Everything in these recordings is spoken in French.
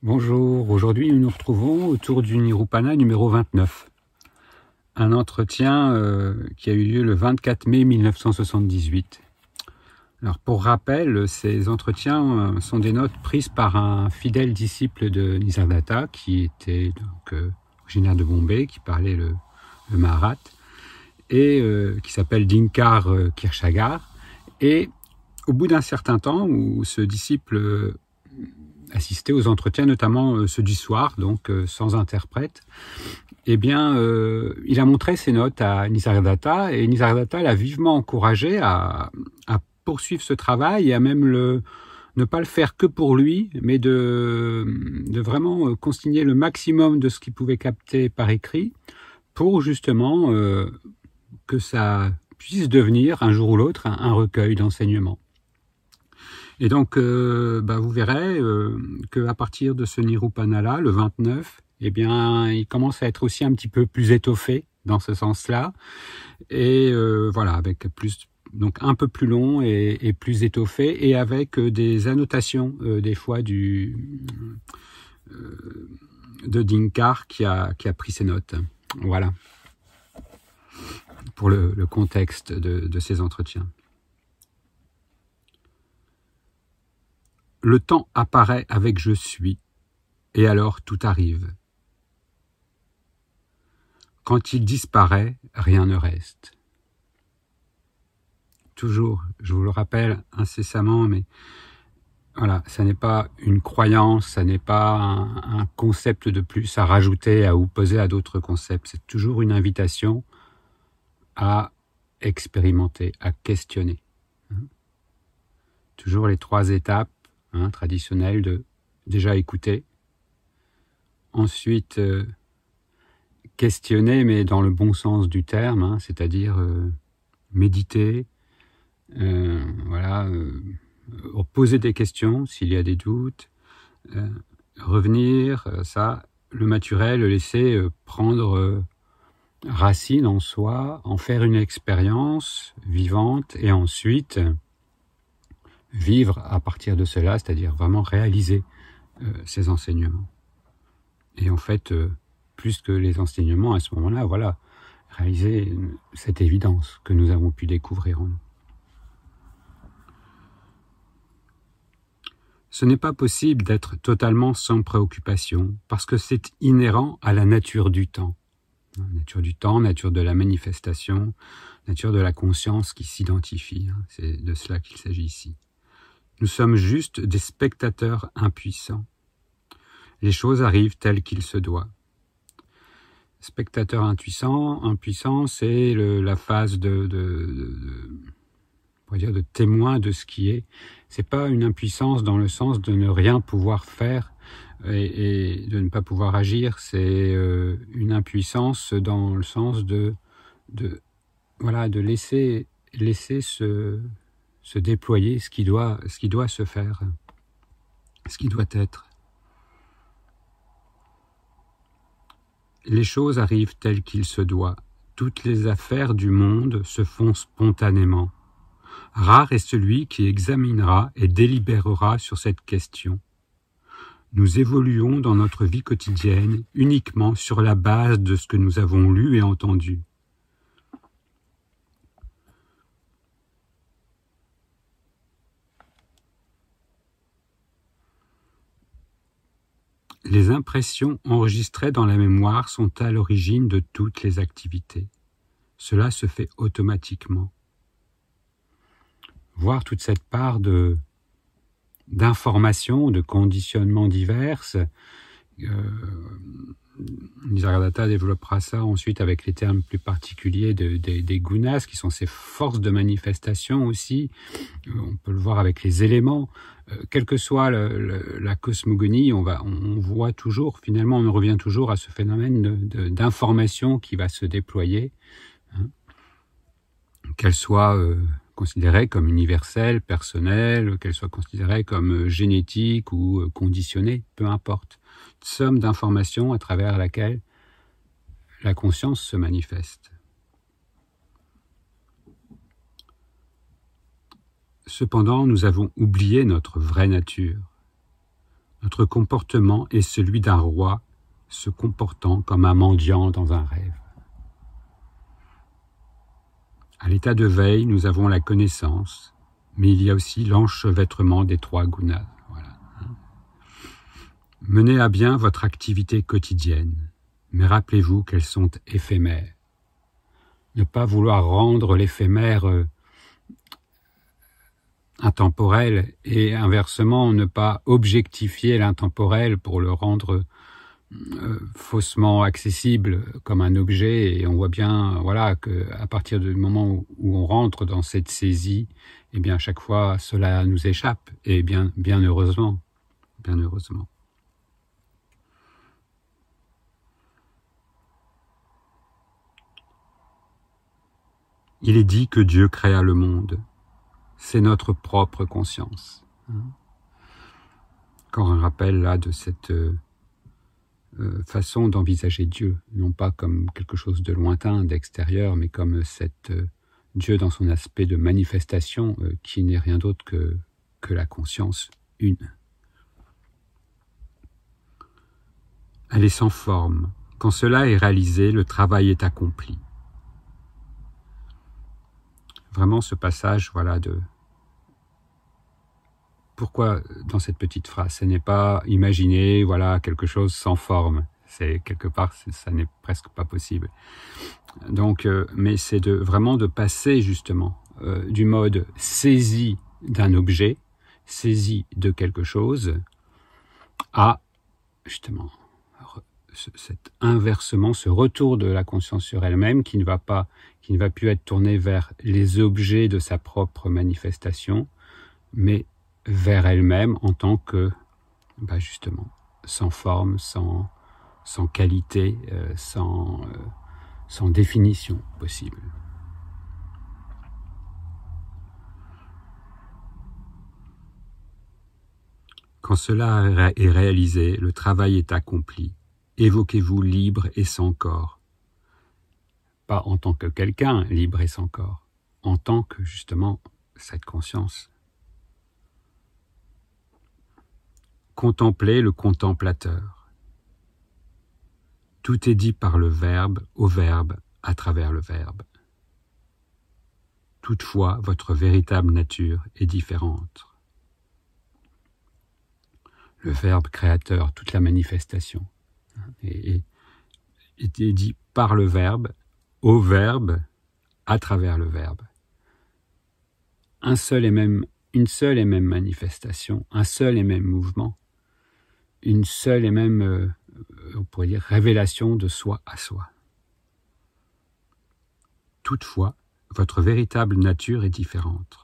Bonjour, aujourd'hui nous nous retrouvons autour du Nirupana numéro 29. Un entretien qui a eu lieu le 24 mai 1978. Alors pour rappel, ces entretiens sont des notes prises par un fidèle disciple de Nisargadatta qui était donc originaire de Bombay, qui parlait le Maharat, et qui s'appelle Dinkar Kirchagar. Et au bout d'un certain temps où ce disciple assistait aux entretiens, notamment ceux du soir, donc sans interprète, eh bien, il a montré ses notes à Nisargadatta, et Nisargadatta l'a vivement encouragé à poursuivre ce travail et à même ne pas le faire que pour lui, mais de vraiment consigner le maximum de ce qu'il pouvait capter par écrit pour justement que ça puisse devenir un jour ou l'autre un recueil d'enseignements. Et donc, vous verrez qu'à partir de ce Nirupana-là, le 29, eh bien, il commence à être aussi un petit peu plus étoffé dans ce sens-là. Et voilà, avec donc un peu plus long et plus étoffé, et avec des annotations des fois de Dinkar qui a pris ses notes. Voilà, pour le contexte de ces entretiens. Le temps apparaît avec je suis, et alors tout arrive. Quand il disparaît, rien ne reste. Toujours, je vous le rappelle incessamment, mais voilà, ça n'est pas une croyance, ça n'est pas un concept de plus à rajouter, à opposer à d'autres concepts. C'est toujours une invitation à expérimenter, à questionner. Toujours les 3 étapes traditionnelles de déjà écouter, ensuite questionner, mais dans le bon sens du terme, c'est-à-dire méditer, poser des questions s'il y a des doutes, revenir, le maturer, le laisser prendre racine en soi, en faire une expérience vivante, et ensuite vivre à partir de cela, c'est-à-dire vraiment réaliser ces enseignements. Et en fait, plus que les enseignements à ce moment-là, voilà, réaliser cette évidence que nous avons pu découvrir en nous. Ce n'est pas possible d'être totalement sans préoccupation, parce que c'est inhérent à la nature du temps. Nature du temps, nature de la manifestation, nature de la conscience qui s'identifie. C'est de cela qu'il s'agit ici. Nous sommes juste des spectateurs impuissants. Les choses arrivent telles qu'il se doit. Spectateur impuissant, c'est la phase de témoin de ce qui est. C'est pas une impuissance dans le sens de ne rien pouvoir faire et de ne pas pouvoir agir. C'est une impuissance dans le sens de laisser se déployer ce qui doit se faire, ce qui doit être. Les choses arrivent telles qu'il se doit. Toutes les affaires du monde se font spontanément. Rare est celui qui examinera et délibérera sur cette question. Nous évoluons dans notre vie quotidienne uniquement sur la base de ce que nous avons lu et entendu. Les impressions enregistrées dans la mémoire sont à l'origine de toutes les activités. Cela se fait automatiquement. Voir toute cette part d'informations, de conditionnements divers. Nisargadatta développera ça ensuite avec les termes plus particuliers des gunas, qui sont ces forces de manifestation aussi. On peut le voir avec les éléments. Quelle que soit la cosmogonie, on voit toujours, finalement, on revient toujours à ce phénomène d'information qui va se déployer, qu'elle soit considérée comme universelle, personnelle, qu'elle soit considérée comme génétique ou conditionnée, peu importe. Une somme d'informations à travers laquelle la conscience se manifeste. Cependant, nous avons oublié notre vraie nature. Notre comportement est celui d'un roi se comportant comme un mendiant dans un rêve. À l'état de veille, nous avons la connaissance, mais il y a aussi l'enchevêtrement des trois gunas. Voilà. Menez à bien votre activité quotidienne, mais rappelez-vous qu'elles sont éphémères. Ne pas vouloir rendre l'éphémère intemporel et inversement ne pas objectifier l'intemporel pour le rendre faussement accessible comme un objet, et on voit bien voilà que à partir du moment où on rentre dans cette saisie, eh bien à chaque fois cela nous échappe, et bien heureusement, bien heureusement. Il est dit que Dieu créa le monde. C'est notre propre conscience. Encore un rappel là de cette façon d'envisager Dieu, non pas comme quelque chose de lointain, d'extérieur, mais comme Dieu dans son aspect de manifestation qui n'est rien d'autre que la conscience une. Elle est sans forme. Quand cela est réalisé, le travail est accompli. Vraiment ce passage, voilà, de pourquoi dans cette petite phrase, ce n'est pas imaginer, voilà, quelque chose sans forme. C'est quelque part, ça n'est presque pas possible. Donc, mais c'est vraiment de passer justement du mode saisie d'un objet, saisie de quelque chose, à justement cet inversement, ce retour de la conscience sur elle-même qui ne va plus être tourné vers les objets de sa propre manifestation, mais vers elle-même en tant que, justement, sans forme, sans qualité, sans définition possible. Quand cela est réalisé, le travail est accompli. Évoquez-vous libre et sans corps. Pas en tant que quelqu'un libre et sans corps, en tant que, justement, cette conscience. Contemplez le contemplateur. Tout est dit par le Verbe, au Verbe, à travers le Verbe. Toutefois, votre véritable nature est différente. Le Verbe créateur, toute la manifestation, est dit par le Verbe, au Verbe, à travers le Verbe. Une seule et même manifestation, un seul et même mouvement, une seule et même, on pourrait dire, révélation de soi à soi. Toutefois, votre véritable nature est différente.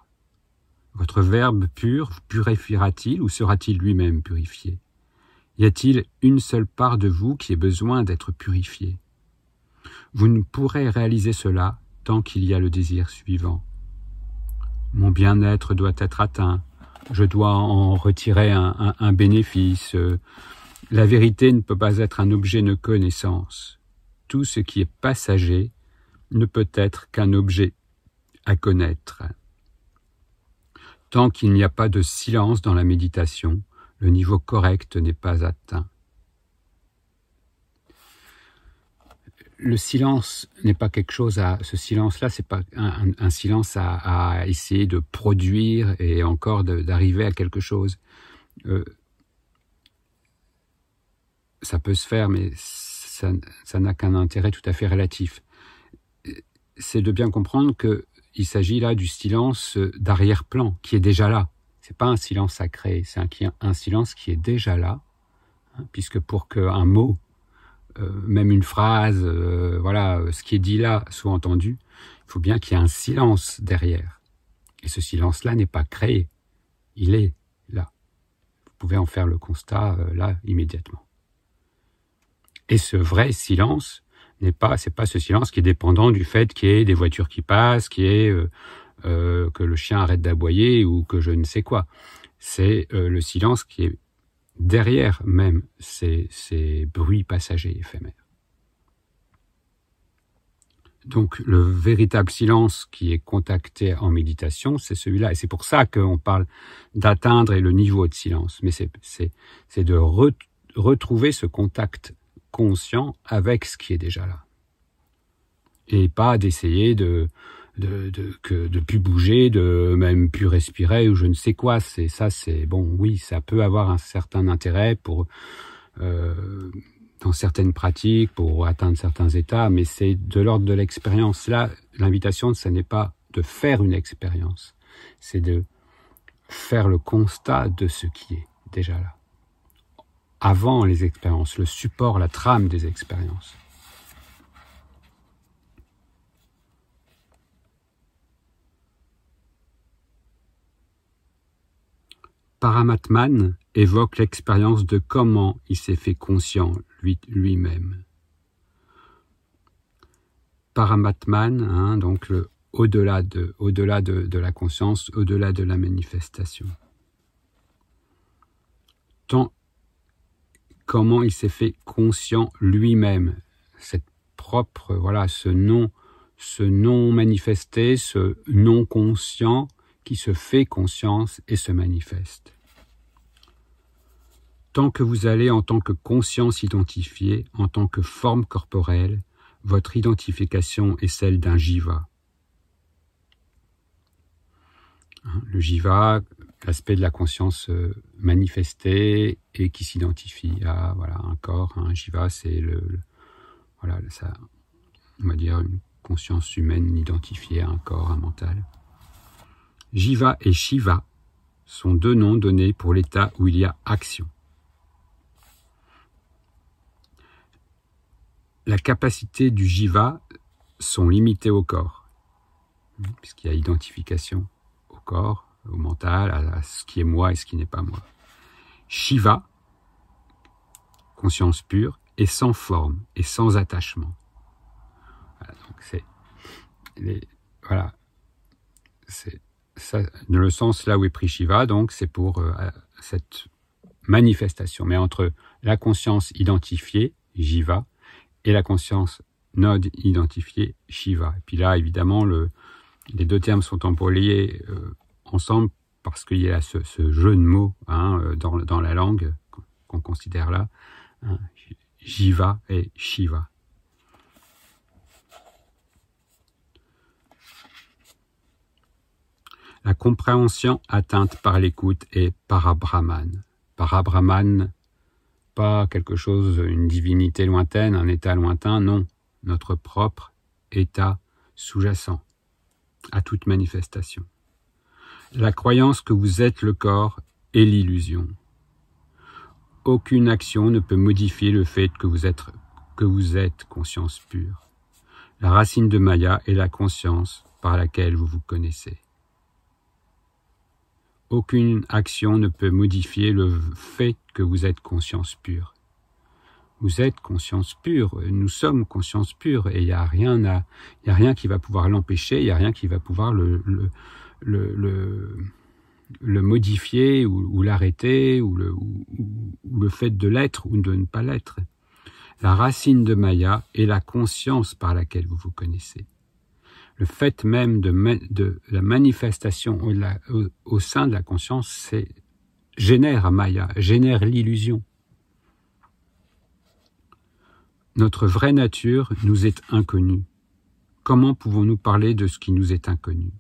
Votre Verbe pur vous purifiera-t-il ou sera-t-il lui-même purifié? Y a-t-il une seule part de vous qui ait besoin d'être purifiée? Vous ne pourrez réaliser cela tant qu'il y a le désir suivant. Mon bien-être doit être atteint, je dois en retirer un bénéfice. La vérité ne peut pas être un objet de connaissance. Tout ce qui est passager ne peut être qu'un objet à connaître. Tant qu'il n'y a pas de silence dans la méditation, le niveau correct n'est pas atteint. Le silence n'est pas quelque chose ce silence-là, c'est pas un silence à essayer de produire et encore d'arriver à quelque chose. Ça peut se faire, mais ça n'a qu'un intérêt tout à fait relatif. C'est de bien comprendre qu'il s'agit là du silence d'arrière-plan, qui est déjà là. C'est pas un silence à créer, c'est un silence qui est déjà là, puisque pour qu'un mot, même une phrase, ce qui est dit là soit entendu, il faut bien qu'il y ait un silence derrière. Et ce silence-là n'est pas créé, il est là. Vous pouvez en faire le constat là, immédiatement. Et ce vrai silence, c'est pas ce silence qui est dépendant du fait qu'il y ait des voitures qui passent, que le chien arrête d'aboyer ou que je ne sais quoi. C'est le silence qui est derrière même ces bruits passagers éphémères. Donc le véritable silence qui est contacté en méditation, c'est celui-là. Et c'est pour ça qu'on parle d'atteindre le niveau de silence. Mais c'est de retrouver ce contact conscient avec ce qui est déjà là. Et pas d'essayer de plus bouger, de même plus respirer ou je ne sais quoi. C'est bon, oui, ça peut avoir un certain intérêt pour dans certaines pratiques pour atteindre certains états, mais c'est de l'ordre de l'expérience. Là, l'invitation, ce n'est pas de faire une expérience, c'est de faire le constat de ce qui est déjà là. Avant les expériences, le support, la trame des expériences. Paramatman évoque l'expérience de comment il s'est fait conscient lui-même. Paramatman, donc au-delà de la conscience, au-delà de la manifestation. Comment il s'est fait conscient lui-même, cette propre, ce non manifesté, ce non conscient qui se fait conscience et se manifeste. Tant que vous allez en tant que conscience identifiée, en tant que forme corporelle, votre identification est celle d'un jiva. Le jiva, l'aspect de la conscience manifestée et qui s'identifie à un corps. Un jiva, c'est ça, on va dire une conscience humaine identifiée à un corps, un mental. Jiva et Shiva sont deux noms donnés pour l'état où il y a action. La capacité du jiva sont limitées au corps, puisqu'il y a identification au corps, au mental, à ce qui est moi et ce qui n'est pas moi. Shiva, conscience pure, est sans forme et sans attachement. C'est ça, dans le sens là où est pris Shiva, donc c'est pour cette manifestation. Mais entre la conscience identifiée, Jiva, et la conscience non identifiée, Shiva. Et puis là, évidemment, les deux termes sont employés ensemble parce qu'il y a ce jeu de mots dans la langue qu'on considère là, Jiva et Shiva. La compréhension atteinte par l'écoute est Parabrahman. Parabrahman, pas quelque chose, une divinité lointaine, un état lointain, non. Notre propre état sous-jacent à toute manifestation. La croyance que vous êtes le corps est l'illusion. Aucune action ne peut modifier le fait que vous êtes conscience pure. La racine de Maya est la conscience par laquelle vous vous connaissez. Aucune action ne peut modifier le fait que vous êtes conscience pure. Vous êtes conscience pure, nous sommes conscience pure, et il n'y a rien qui va pouvoir l'empêcher, il n'y a rien qui va pouvoir le modifier ou l'arrêter, ou le fait de l'être ou de ne pas l'être. La racine de Maya est la conscience par laquelle vous vous connaissez. Le fait même de la manifestation au sein de la conscience génère Maya, génère l'illusion. Notre vraie nature nous est inconnue. Comment pouvons-nous parler de ce qui nous est inconnu?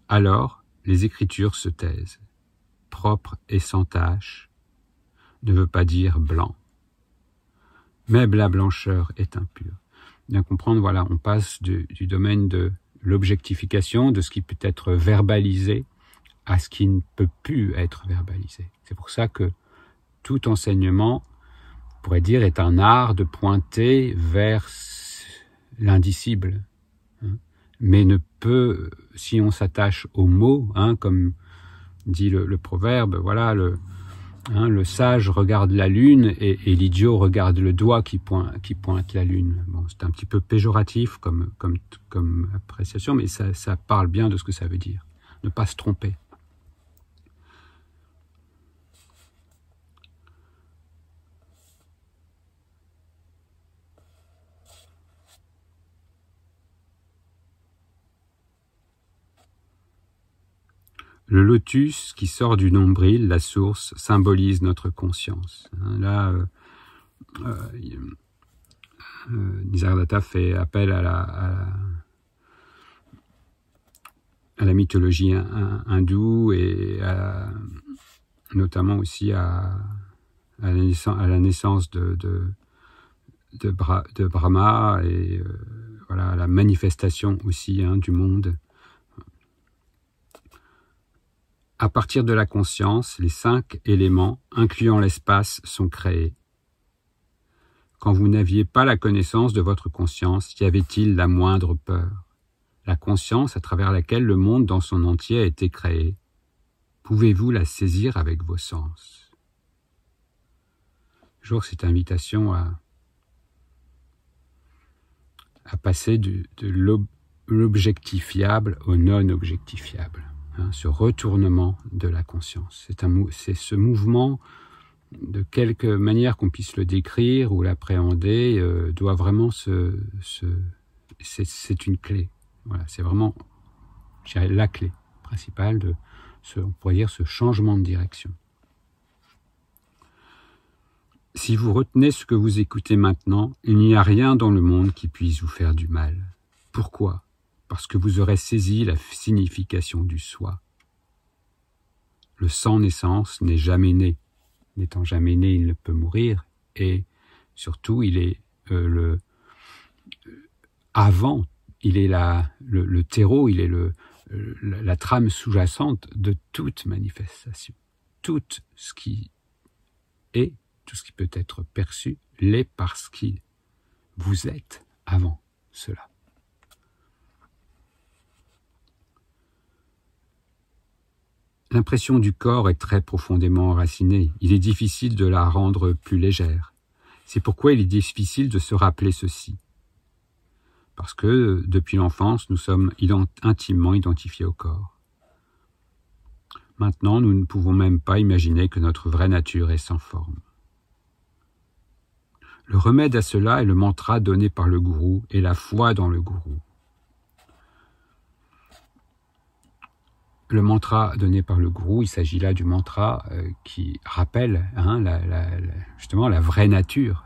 Alors, les Écritures se taisent. Propre et sans tache ne veut pas dire blanc. Même la blancheur est impure. Bien comprendre, on passe du domaine de l'objectification, de ce qui peut être verbalisé, à ce qui ne peut plus être verbalisé. C'est pour ça que tout enseignement, on pourrait dire, est un art de pointer vers l'indicible, mais ne peut, si on s'attache aux mots, comme dit le proverbe, le sage regarde la lune et l'idiot regarde le doigt qui pointe la lune. Bon, c'est un petit peu péjoratif comme appréciation, mais ça parle bien de ce que ça veut dire. Ne pas se tromper. Le lotus qui sort du nombril, la source, symbolise notre conscience. Là, Nisargadatta fait appel à la mythologie hindoue et notamment aussi à la naissance de Brahma et voilà, à la manifestation aussi du monde. À partir de la conscience, les 5 éléments, incluant l'espace, sont créés. Quand vous n'aviez pas la connaissance de votre conscience, y avait-il la moindre peur? La conscience à travers laquelle le monde dans son entier a été créé, pouvez-vous la saisir avec vos sens? Toujours cette invitation à passer de l'objectifiable au non-objectifiable. Ce retournement de la conscience. C'est ce mouvement, de quelque manière qu'on puisse le décrire ou l'appréhender, doit vraiment c'est une clé. Voilà, c'est vraiment, je dirais, la clé principale de on pourrait dire, ce changement de direction. Si vous retenez ce que vous écoutez maintenant, il n'y a rien dans le monde qui puisse vous faire du mal. Pourquoi ? Parce que vous aurez saisi la signification du soi. Le sans naissance n'est jamais né. N'étant jamais né, il ne peut mourir. Et surtout, il est avant, il est le terreau, il est la trame sous-jacente de toute manifestation. Tout ce qui est, tout ce qui peut être perçu, l'est parce qu'il vous êtes avant cela. L'impression du corps est très profondément enracinée. Il est difficile de la rendre plus légère. C'est pourquoi il est difficile de se rappeler ceci. Parce que, depuis l'enfance, nous sommes intimement identifiés au corps. Maintenant, nous ne pouvons même pas imaginer que notre vraie nature est sans forme. Le remède à cela est le mantra donné par le gourou et la foi dans le gourou. Le mantra donné par le gourou, il s'agit là du mantra qui rappelle justement la vraie nature.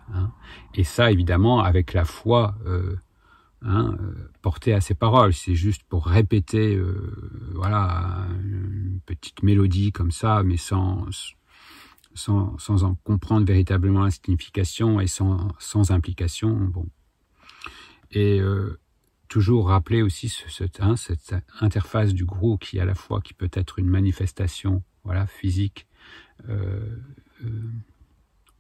Et ça, évidemment, avec la foi portée à ces paroles. C'est juste pour répéter une petite mélodie comme ça, mais sans en comprendre véritablement la signification et sans implication. Bon. Et toujours rappeler aussi cette interface du gourou qui à la fois qui peut être une manifestation physique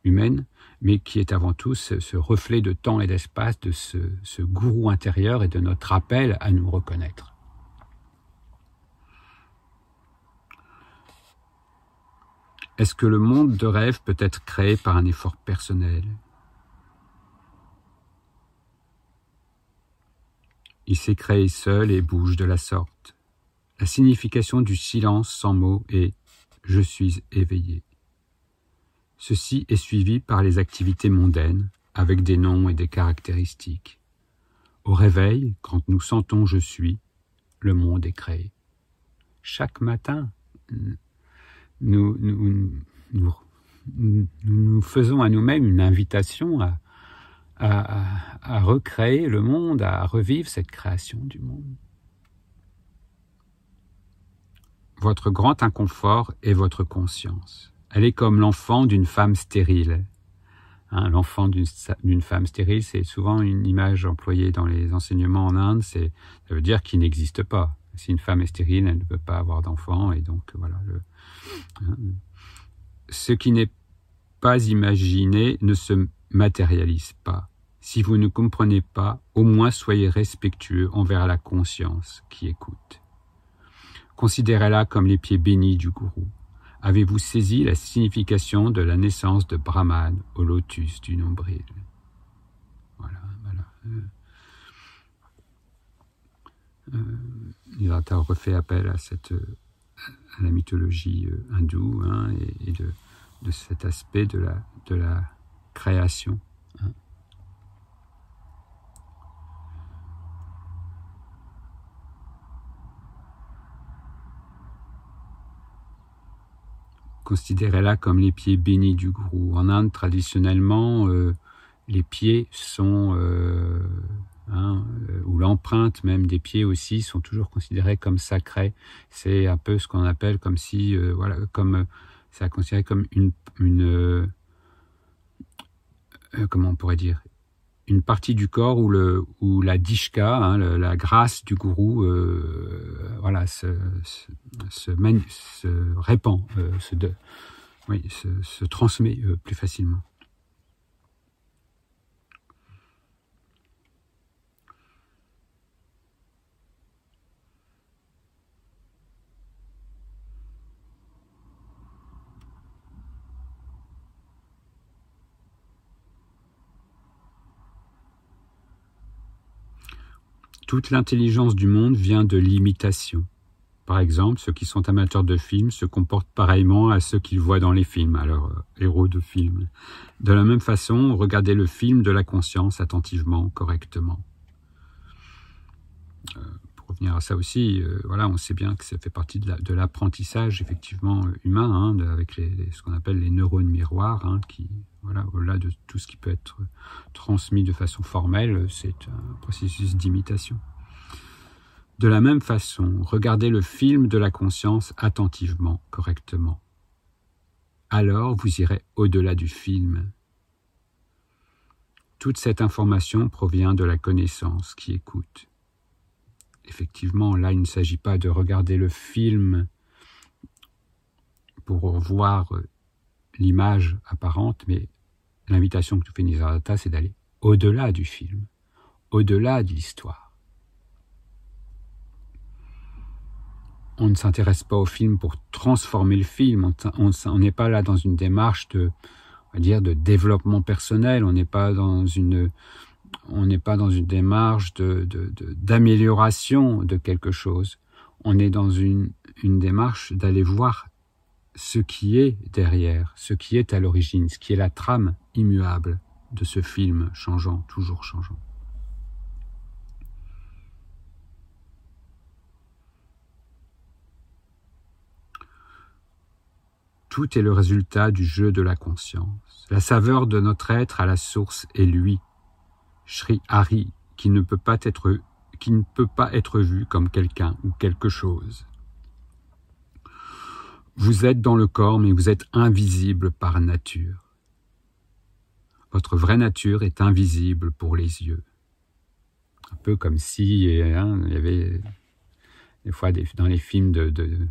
humaine, mais qui est avant tout ce reflet de temps et d'espace de ce gourou intérieur et de notre appel à nous reconnaître. Est-ce que le monde de rêve peut être créé par un effort personnel ? Il s'est créé seul et bouge de la sorte. La signification du silence sans mots est « je suis éveillé ». Ceci est suivi par les activités mondaines, avec des noms et des caractéristiques. Au réveil, quand nous sentons « je suis », le monde est créé. Chaque matin, nous faisons à nous-mêmes une invitation à recréer le monde, à revivre cette création du monde. Votre grand inconfort est votre conscience. Elle est comme l'enfant d'une femme stérile. L'enfant d'une femme stérile, c'est souvent une image employée dans les enseignements en Inde, ça veut dire qu'il n'existe pas. Si une femme est stérile, elle ne peut pas avoir d'enfant, et donc voilà. Ce qui n'est pas imaginé ne se matérialise pas. Si vous ne comprenez pas, au moins soyez respectueux envers la conscience qui écoute. Considérez-la comme les pieds bénis du gourou. Avez-vous saisi la signification de la naissance de Brahman au lotus du nombril? Voilà. Nisargadatta refait appel à la mythologie hindoue et de cet aspect de la création. considérez-la comme les pieds bénis du gourou. En Inde, traditionnellement, les pieds sont, ou l'empreinte même des pieds aussi, sont toujours considérés comme sacrés. C'est un peu ce qu'on appelle comme si, c'est considéré comme comment on pourrait dire, une partie du corps où la dishka, la grâce du gourou, se répand, se transmet plus facilement. Toute l'intelligence du monde vient de l'imitation. Par exemple, ceux qui sont amateurs de films se comportent pareillement à ceux qu'ils voient dans les films, à leurs héros de films. De la même façon, regardez le film de la conscience attentivement, correctement. Pour revenir à ça aussi, on sait bien que ça fait partie de l'apprentissage effectivement humain, avec ce qu'on appelle les neurones miroirs, qui, au-delà de tout ce qui peut être transmis de façon formelle, c'est un processus d'imitation. De la même façon, regardez le film de la conscience attentivement, correctement. Alors vous irez au-delà du film. Toute cette information provient de la connaissance qui écoute. Effectivement, là, il ne s'agit pas de regarder le film pour voir l'image apparente, mais l'invitation que nous fait Nisargadatta, c'est d'aller au-delà du film, au-delà de l'histoire. On ne s'intéresse pas au film pour transformer le film, on n'est pas là dans une démarche de développement personnel, on n'est pas dans une démarche d'amélioration de quelque chose. On est dans une démarche d'aller voir ce qui est derrière, ce qui est à l'origine, ce qui est la trame immuable de ce film changeant, toujours changeant. Tout est le résultat du jeu de la conscience. La saveur de notre être à la source est lui, Sri Hari, qui ne peut pas être vu comme quelqu'un ou quelque chose. Vous êtes dans le corps, mais vous êtes invisible par nature. Votre vraie nature est invisible pour les yeux. Un peu comme si il y avait des fois dans les films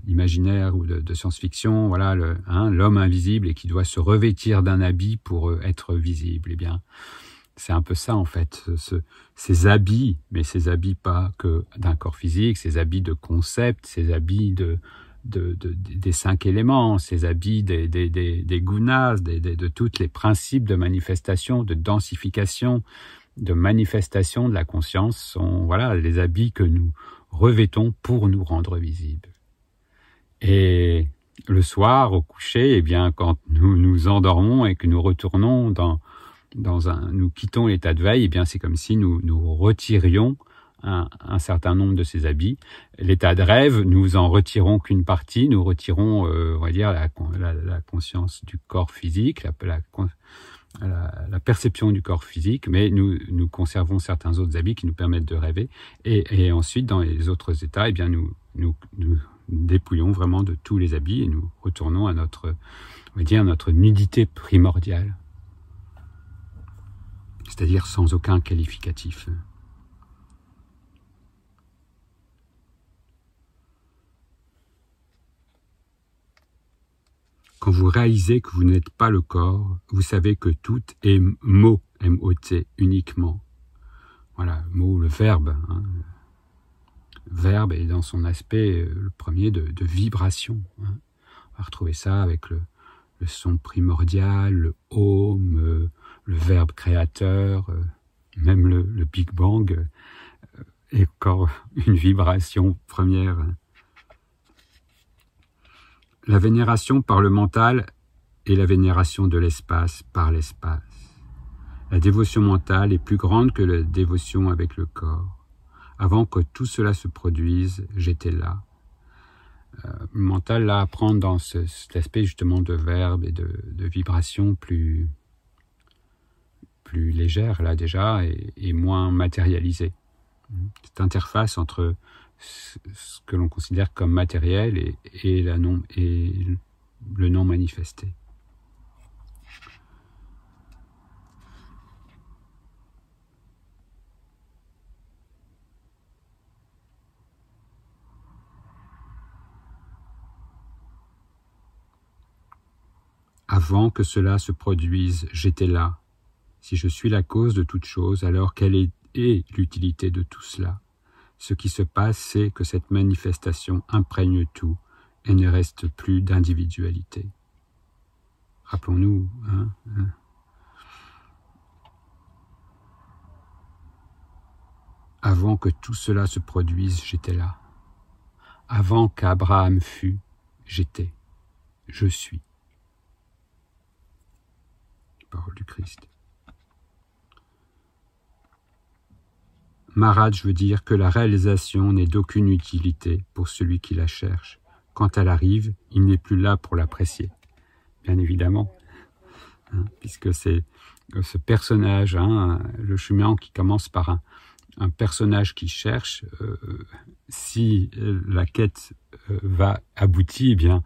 d'imaginaire ou de science-fiction, l'homme invisible et qui doit se revêtir d'un habit pour être visible. Eh bien, c'est un peu ça en fait, ces habits, mais ces habits pas que d'un corps physique, ces habits de concept, ces habits des 5 éléments, ces habits des gunas, de tous les principes de manifestation, de densification, de manifestation de la conscience sont les habits que nous revêtons pour nous rendre visibles. Et le soir, au coucher, quand nous nous endormons et que nous retournons nous quittons l'état de veille, c'est comme si nous retirions un certain nombre de ces habits. L'état de rêve, nous en retirons qu'une partie, nous retirons, la conscience du corps physique, la perception du corps physique, mais nous conservons certains autres habits qui nous permettent de rêver. Et ensuite, dans les autres états, nous dépouillons vraiment de tous les habits et nous retournons à notre nudité primordiale. C'est-à-dire sans aucun qualificatif. Quand vous réalisez que vous n'êtes pas le corps, vous savez que tout est mot, M-O-T, uniquement. Mot, le verbe. Le verbe est dans son aspect, le premier, de vibration. On va retrouver ça avec le son primordial, le Om, le verbe créateur, même le Big Bang est encore une vibration première. La vénération par le mental est la vénération de l'espace par l'espace. La dévotion mentale est plus grande que la dévotion avec le corps. Avant que tout cela se produise, j'étais là. Le mental, là, à prendre dans cet aspect justement de verbe et de vibration plus légère, là déjà, et moins matérialisée. Cette interface entre ce que l'on considère comme matériel et le non manifesté. Avant que cela se produise, j'étais là. Si je suis la cause de toute chose, alors quelle est l'utilité de tout cela? Ce qui se passe, c'est que cette manifestation imprègne tout et ne reste plus d'individualité. Rappelons-nous, Avant que tout cela se produise, j'étais là. Avant qu'Abraham fût, j'étais. Je suis. Parole du Christ. Maharaj veut dire que la réalisation n'est d'aucune utilité pour celui qui la cherche. Quand elle arrive, il n'est plus là pour l'apprécier. Bien évidemment, puisque c'est ce personnage, le chemin qui commence par un personnage qui cherche, si la quête va aboutir, eh bien,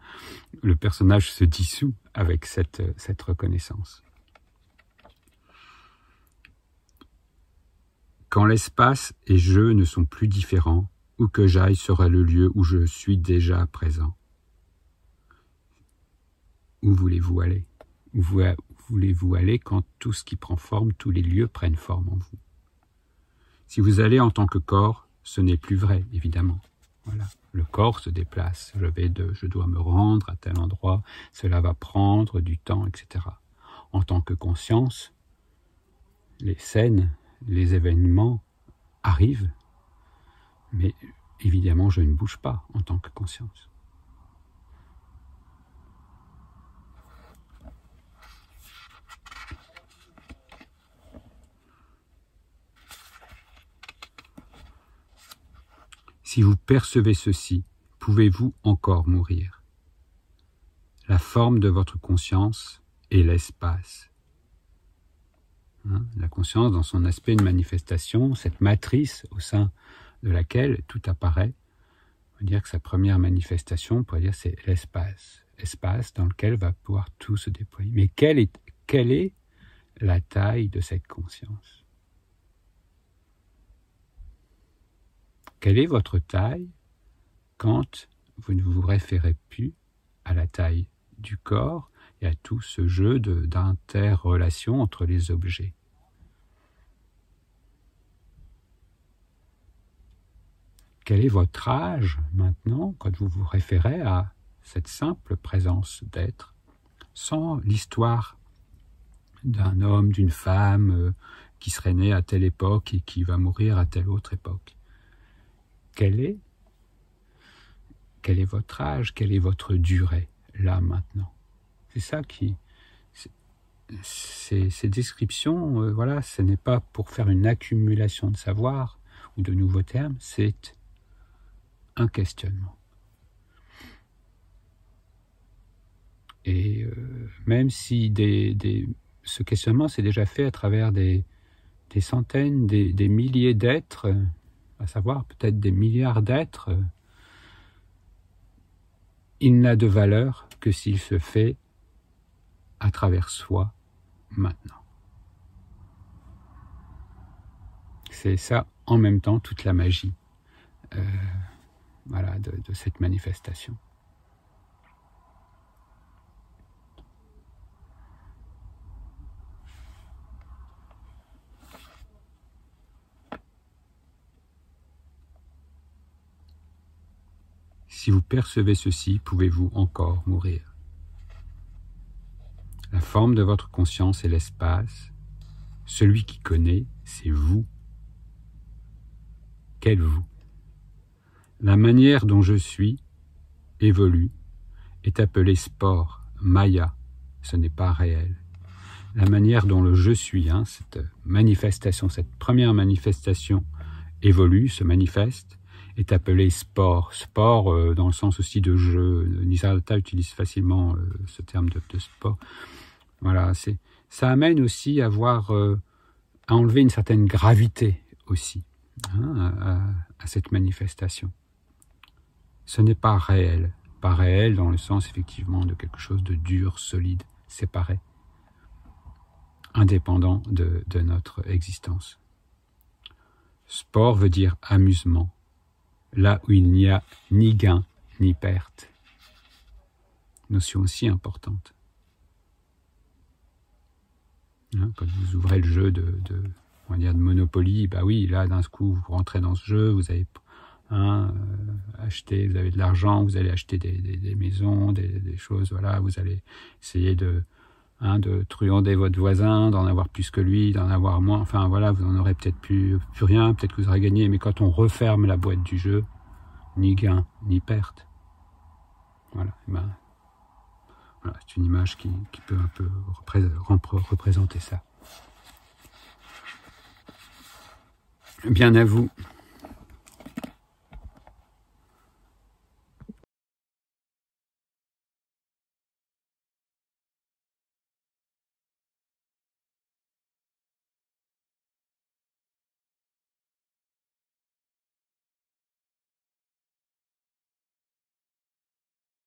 le personnage se dissout avec cette reconnaissance. Quand l'espace et je ne sont plus différents, où que j'aille sera le lieu où je suis déjà présent. Où voulez-vous aller? Où voulez-vous aller quand tout ce qui prend forme, tous les lieux prennent forme en vous? Si vous allez en tant que corps, ce n'est plus vrai, évidemment. Voilà. Le corps se déplace. Je dois me rendre à tel endroit, cela va prendre du temps, etc. En tant que conscience, les scènes, les événements arrivent, mais évidemment, je ne bouge pas en tant que conscience. Si vous percevez ceci, pouvez-vous encore mourir? La forme de votre conscience est l'espace. La conscience dans son aspect de manifestation, cette matrice au sein de laquelle tout apparaît, on va dire que sa première manifestation, on pourrait dire, c'est l'espace. Espace dans lequel va pouvoir tout se déployer. Mais quelle est la taille de cette conscience? Quelle est votre taille quand vous ne vous référez plus à la taille du corps et à tout ce jeu d'interrelation entre les objets? Quel est votre âge maintenant quand vous vous référez à cette simple présence d'être, sans l'histoire d'un homme, d'une femme qui serait né à telle époque et qui va mourir à telle autre époque? Quel est votre âge? Quelle est votre durée, là, maintenant? C'est ça qui... Ces descriptions, voilà, ce n'est pas pour faire une accumulation de savoir ou de nouveaux termes, c'est un questionnement. Et même si ce questionnement s'est déjà fait à travers des centaines, des milliers d'êtres, à savoir peut-être des milliards d'êtres, il n'a de valeur que s'il se fait à travers soi maintenant. C'est ça en même temps toute la magie voilà, de cette manifestation. Si vous percevez ceci, pouvez-vous encore mourir? La forme de votre conscience est l'espace. Celui qui connaît, c'est vous. Quel vous? La manière dont je suis, évolue, est appelée sport, maya, ce n'est pas réel. La manière dont le je suis, cette manifestation, cette première manifestation évolue, se manifeste, est appelé sport. Sport dans le sens aussi de jeu. Nisargadatta utilise facilement ce terme de sport. Voilà, ça amène aussi à enlever une certaine gravité aussi à cette manifestation. Ce n'est pas réel dans le sens effectivement de quelque chose de dur, solide, séparé, indépendant de notre existence. Sport veut dire amusement, là où il n'y a ni gain ni perte. Notion aussi importante. Quand vous ouvrez le jeu on va dire de Monopoly, bah oui, là d'un coup vous rentrez dans ce jeu, vous avez acheté, vous avez de l'argent, vous allez acheter des maisons, des choses, voilà, vous allez essayer de truander votre voisin, d'en avoir plus que lui, d'en avoir moins, enfin voilà, vous n'en aurez peut-être plus rien, peut-être que vous aurez gagné, mais quand on referme la boîte du jeu, ni gain, ni perte. Voilà, voilà, c'est une image qui peut un peu représenter ça. Bien à vous.